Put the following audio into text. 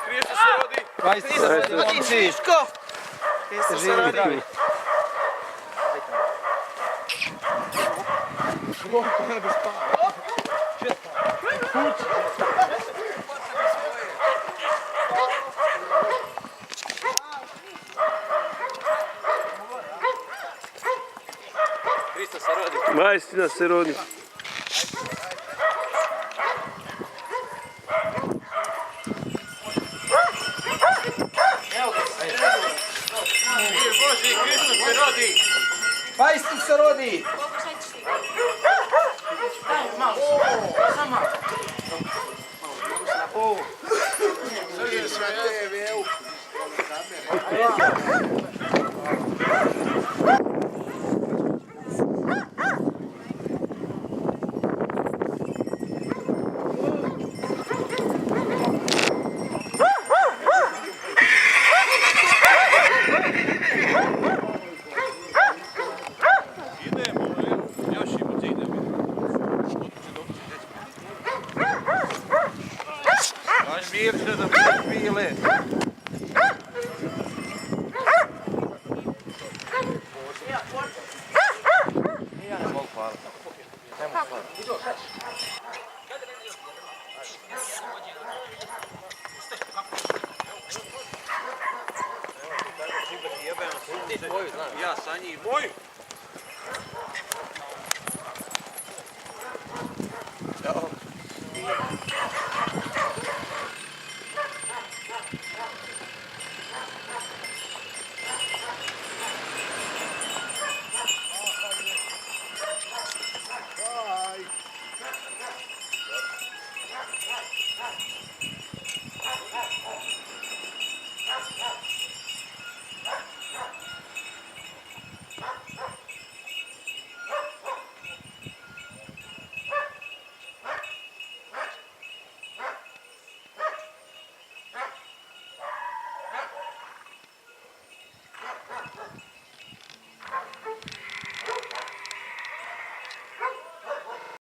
Kristo se rodi. Kristo se rodi, Žiško. Kristo se rodi. Kristo se rodi. Majstina se rodi. Boži, Kristo se rodi. Majstin se rodi. Mirče da bude pile. Ja ne mogu, hvala. Ne mogu, hvala. Ja sa njih moju.